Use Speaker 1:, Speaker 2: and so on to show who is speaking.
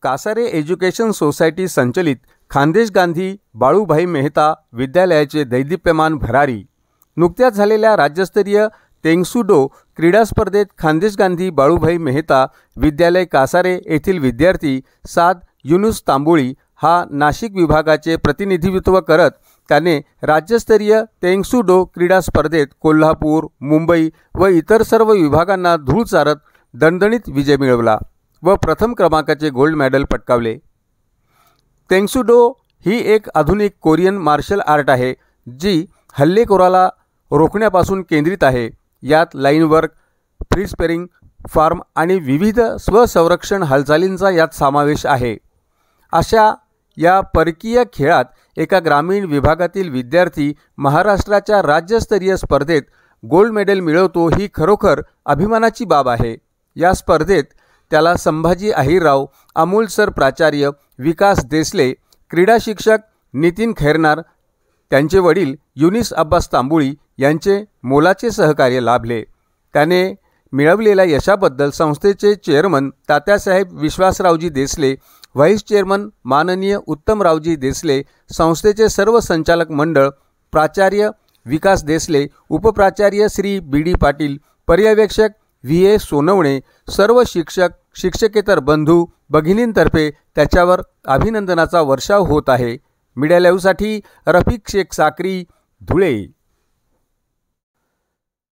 Speaker 1: Kasare education society संचलित खान्देश गांधी बाळूभाई मेहता विद्यालयाचे दैदिप्यमान भरारी। नुकत्याच झालेल्या राज्यस्तरीय तेंगसुडो क्रीडा स्पर्धेत खान्देश गांधी बाळूभाई मेहता विद्यालय कासारे येथील विद्यार्थी साद युनुस तांबोळी हा नाशिक विभागाचे प्रतिनिधित्व करत त्याने राज्यस्तरीय तेंगसुडो क्रीडा स्पर्धेत कोल्हापूर, मुंबई व इतर सर्व विभागांना धूळ चारत दणदणीत विजय मिळवला व प्रथम क्रमांकाचे गोल्ड मेडल पटकावले। तेंगसुडो ही एक आधुनिक कोरियन मार्शल आर्ट आहे जी हल्लेखोराला रोखण्यापासून केंद्रित आहे। यात line work, free sparring, form आणि विविध स्वसंरक्षण हालचालींचा यात समावेश आहे। अशा या परकीय खेळात एका ग्रामीण विभागातील विद्यार्थी महाराष्ट्राच्या राज्यस्तरीय स्पर्धेत गोल्ड मेडल मिळवतो ही खरोखर अभिमानाची बाब आहे। या स्पर्धेत त्याला संभाजी अहिरराव, अमोल सर प्राचार्य विकास देसले, क्रीडा शिक्षक नितीन खैरनार, त्यांचे वडील युनिस अब्बास तांबोळी यांचे मोलाचे सहकार्य लाभले। त्याने मिळवलेल्या यशाबद्दल संस्थेचे चेअरमन तात्यासाहेब विश्वासरावजी देसले, व्हाईस चेअरमन माननीय उत्तमरावजी देसले, संस्थेचे सर्व संचालक मंडळ, प्राचार्य विकास देसले, उपप्राचार्य श्री बी डी पाटील, पर्यवेक्षक व्ही ए सोनवणे, सर्व शिक्षक शिक्षकेतर बंधू भगिनींतर्फे त्याच्यावर अभिनंदनाचा वर्षाव होत आहे। मीडिया लाईव्हसाठी रफिक शेख साक्री, धुळे।